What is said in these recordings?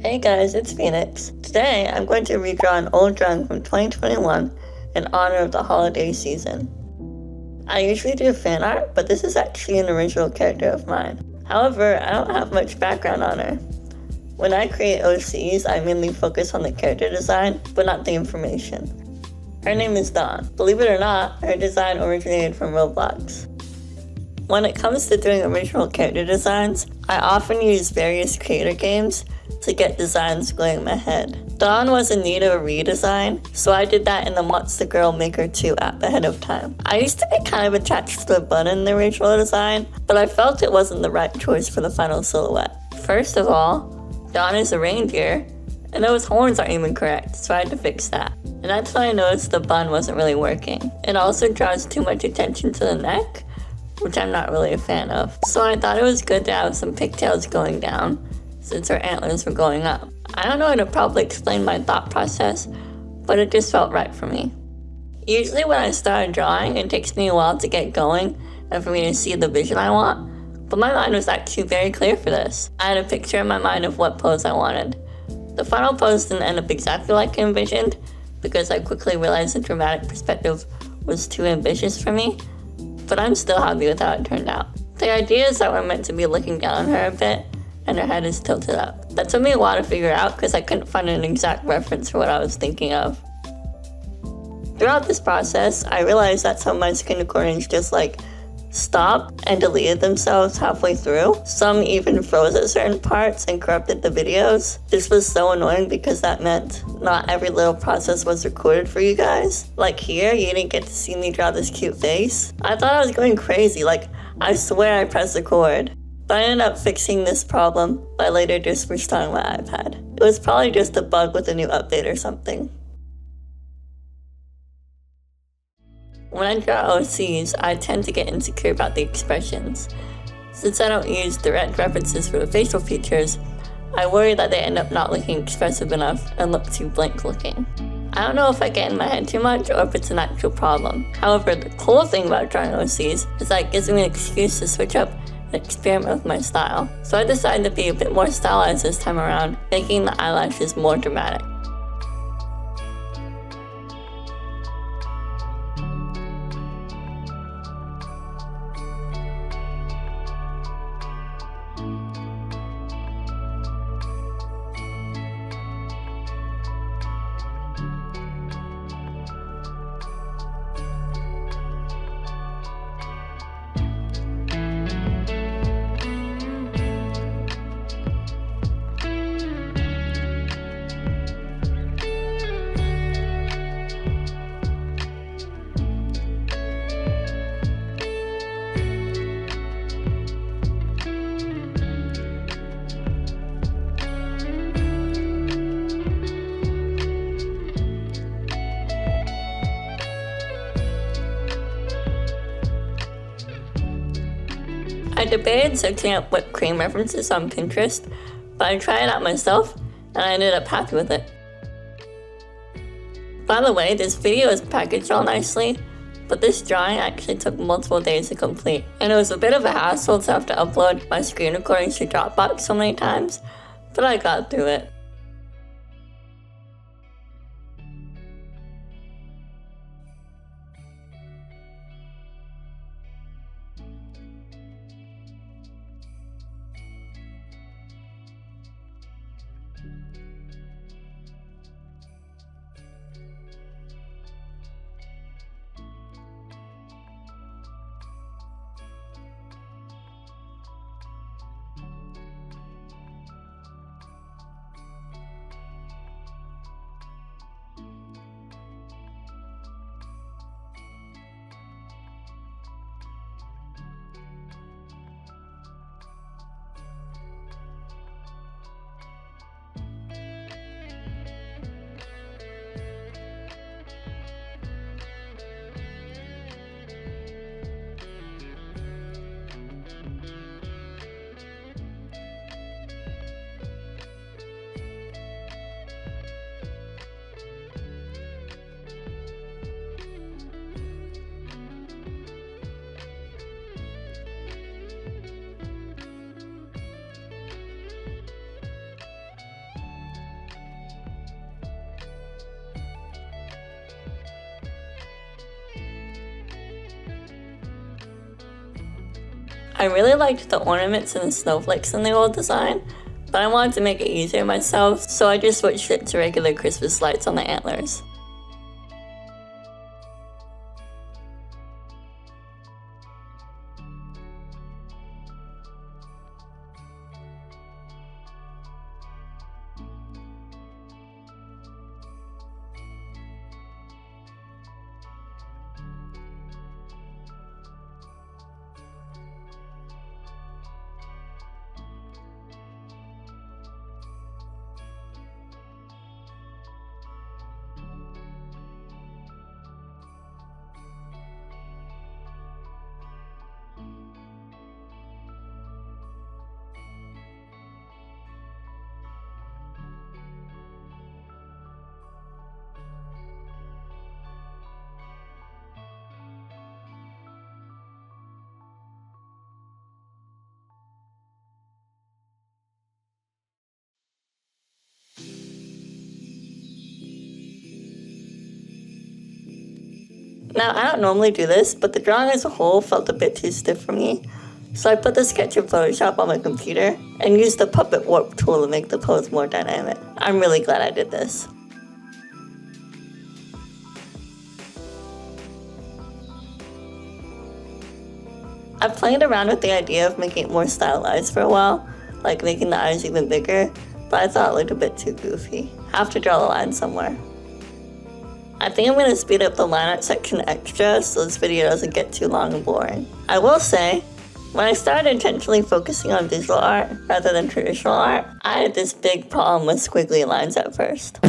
Hey guys, it's Phoenix. Today I'm going to redraw an old drawing from 2021 in honor of the holiday season. I usually do fan art, but this is actually an original character of mine. However, I don't have much background on her. When I create OCs, I mainly focus on the character design, but not the information. Her name is Dawn. Believe it or not, her design originated from Roblox. When it comes to doing original character designs, I often use various creator games to get designs going in my head. Dawn was in need of a redesign, so I did that in the What's the Girl Maker 2 app ahead of time. I used to be kind of attached to the button in the original design, but I felt it wasn't the right choice for the final silhouette. First of all, Dawn is a reindeer, and those horns aren't even correct, so I had to fix that. And that's when I noticed the bun wasn't really working. It also draws too much attention to the neck, which I'm not really a fan of. So I thought it was good to have some pigtails going down, since her antlers were going up. I don't know how to properly explain my thought process, but it just felt right for me. Usually when I start drawing, it takes me a while to get going and for me to see the vision I want, but my mind was actually very clear for this. I had a picture in my mind of what pose I wanted. The final pose didn't end up exactly like I envisioned, because I quickly realized the dramatic perspective was too ambitious for me, but I'm still happy with how it turned out. The idea is that we're meant to be looking down on her a bit, and her head is tilted up. That took me a while to figure out because I couldn't find an exact reference for what I was thinking of. Throughout this process, I realized that some of my screen recordings just stopped and deleted themselves halfway through. Some even froze at certain parts and corrupted the videos. This was so annoying because that meant not every little process was recorded for you guys. Like here, you didn't get to see me draw this cute face. I thought I was going crazy, I swear I pressed record. But I ended up fixing this problem by later just restarting my iPad. It was probably just a bug with a new update or something. When I draw OCs, I tend to get insecure about the expressions. Since I don't use direct references for the facial features, I worry that they end up not looking expressive enough and look too blank looking. I don't know if I get in my head too much or if it's an actual problem. However, the cool thing about drawing OCs is that it gives me an excuse to switch up and experiment with my style. So I decided to be a bit more stylized this time around, making the eyelashes more dramatic. I debated searching up whipped cream references on Pinterest, but I tried it out myself, and I ended up happy with it. By the way, this video is packaged all nicely, but this drawing actually took multiple days to complete, and it was a bit of a hassle to have to upload my screen recordings to Dropbox so many times, but I got through it. I really liked the ornaments and the snowflakes in the old design, but I wanted to make it easier myself, so I just switched it to regular Christmas lights on the antlers. Now, I don't normally do this, but the drawing as a whole felt a bit too stiff for me, so I put the sketch in Photoshop on my computer and used the puppet warp tool to make the pose more dynamic. I'm really glad I did this. I've played around with the idea of making it more stylized for a while, like making the eyes even bigger, but I thought it looked a bit too goofy. I have to draw the line somewhere. I think I'm going to speed up the line art section extra so this video doesn't get too long and boring. I will say, when I started intentionally focusing on visual art rather than traditional art, I had this big problem with squiggly lines at first.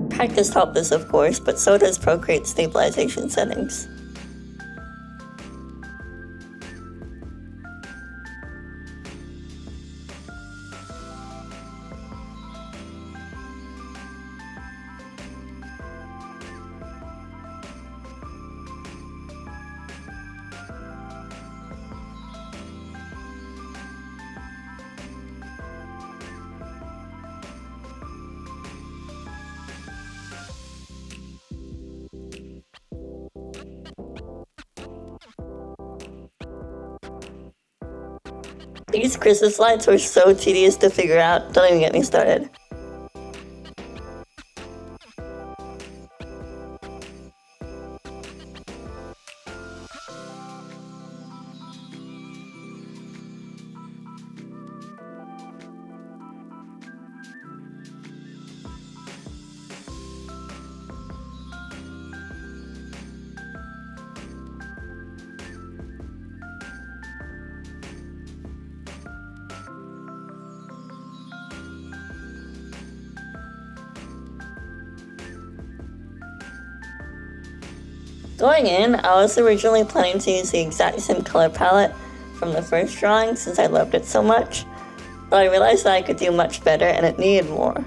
Practice helped this, of course, but so does Procreate stabilization settings. These Christmas lights were so tedious to figure out, don't even get me started. Going in, I was originally planning to use the exact same color palette from the first drawing since I loved it so much, but I realized that I could do much better and it needed more.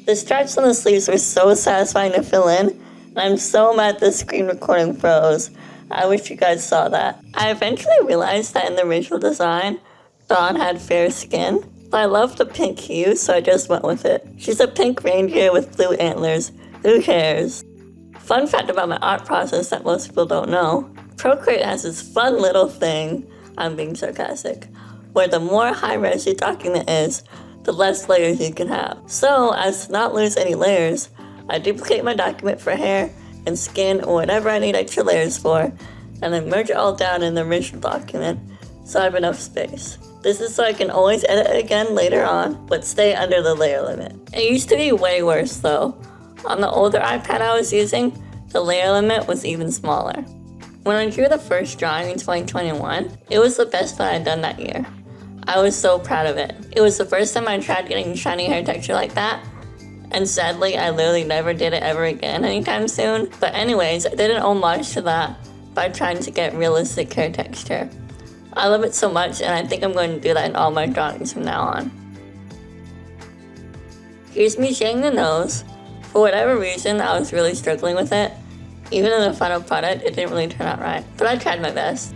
The stripes on the sleeves were so satisfying to fill in, and I'm so mad the screen recording froze. I wish you guys saw that. I eventually realized that in the original design, Dawn had fair skin, but I love the pink hue, so I just went with it. She's a pink reindeer with blue antlers. Who cares? Fun fact about my art process that most people don't know, Procreate has this fun little thing, I'm being sarcastic, where the more high-res your document is, the less layers you can have. So, as to not lose any layers, I duplicate my document for hair and skin or whatever I need extra layers for, and then merge it all down in the original document so I have enough space. This is so I can always edit it again later on, but stay under the layer limit. It used to be way worse though. On the older iPad I was using, the layer limit was even smaller. When I drew the first drawing in 2021, it was the best one I'd done that year. I was so proud of it. It was the first time I tried getting shiny hair texture like that, and sadly I literally never did it ever again anytime soon. But anyways, I did an homage to that, by trying to get realistic hair texture. I love it so much, and I think I'm going to do that in all my drawings from now on. Here's me shading the nose. For whatever reason, I was really struggling with it. Even in the final product, it didn't really turn out right, but I tried my best.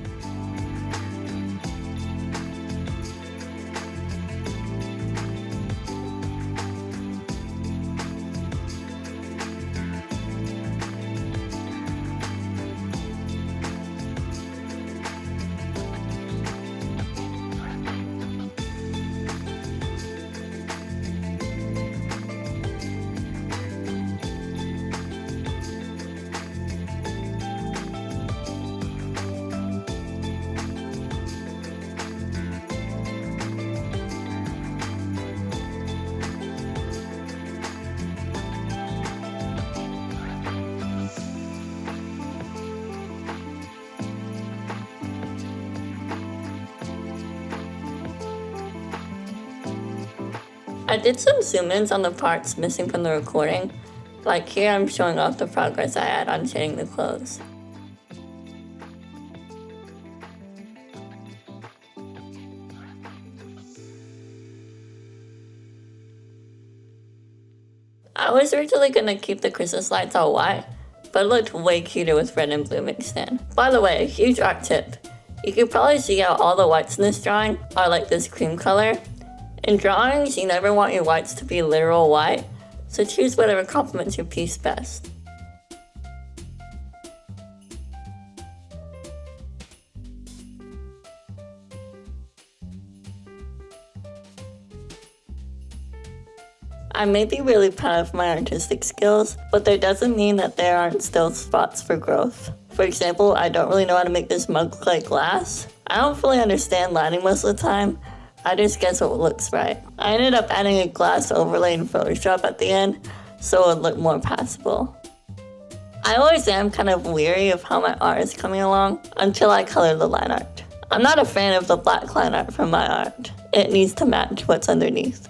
I did some zoom-ins on the parts missing from the recording. Like here, I'm showing off the progress I had on shading the clothes. I was originally gonna keep the Christmas lights all white, but it looked way cuter with red and blue mixed in. By the way, a huge art tip. You can probably see how all the whites in this drawing are like this cream color. In drawings, you never want your whites to be literal white, so choose whatever complements your piece best. I may be really proud of my artistic skills, but there doesn't mean that there aren't still spots for growth. For example, I don't really know how to make this mug look like glass. I don't fully understand lighting most of the time. I just guess what looks right. I ended up adding a glass overlay in Photoshop at the end, so it would look more passable. I always am kind of weary of how my art is coming along until I color the line art. I'm not a fan of the black line art from my art. It needs to match what's underneath.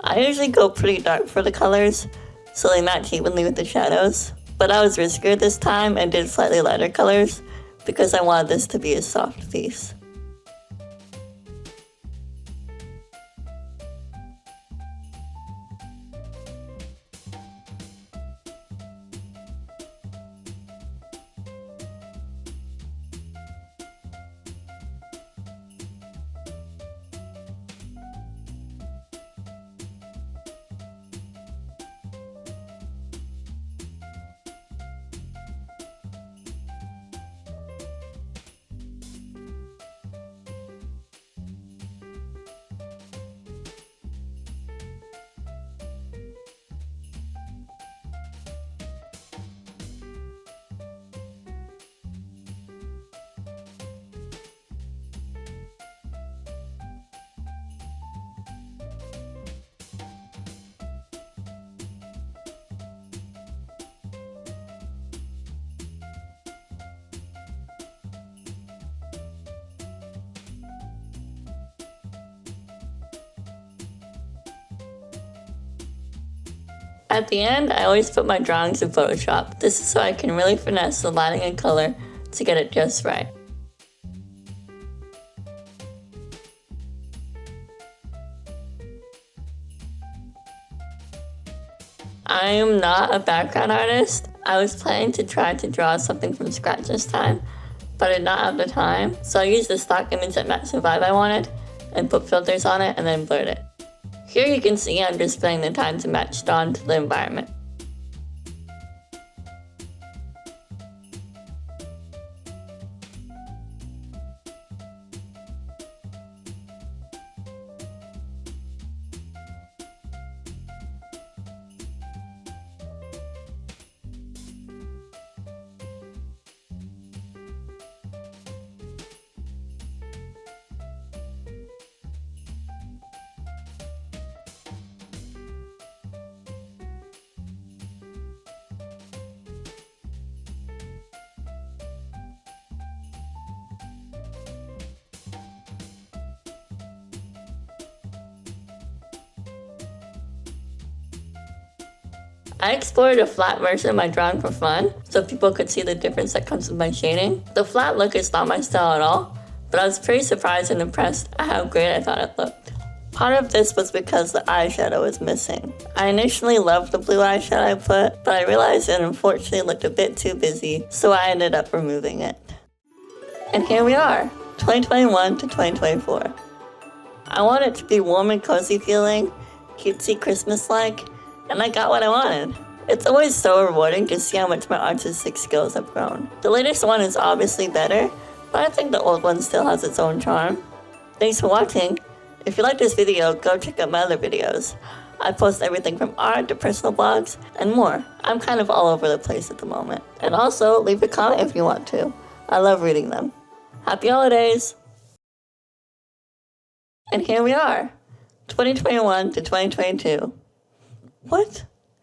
I usually go pretty dark for the colors, so they match evenly with the shadows, but I was riskier this time and did slightly lighter colors because I wanted this to be a soft piece. At the end, I always put my drawings in Photoshop. This is so I can really finesse the lighting and color to get it just right. I am not a background artist. I was planning to try to draw something from scratch this time, but I did not have the time, so I used the stock image that matched the vibe I wanted and put filters on it and then blurred it. Here you can see I'm just spending the time to match Dawn to the environment. I explored a flat version of my drawing for fun, so people could see the difference that comes with my shading. The flat look is not my style at all, but I was pretty surprised and impressed at how great I thought it looked. Part of this was because the eyeshadow was missing. I initially loved the blue eyeshadow I put, but I realized it unfortunately looked a bit too busy, so I ended up removing it. And here we are, 2021 to 2024. I want it to be warm and cozy feeling, cutesy Christmas-like, and I got what I wanted. It's always so rewarding to see how much my artistic skills have grown. The latest one is obviously better, but I think the old one still has its own charm. Thanks for watching. If you like this video, go check out my other videos. I post everything from art to personal blogs and more. I'm kind of all over the place at the moment. And also, leave a comment if you want to. I love reading them. Happy holidays! And here we are, 2021 to 2022. What?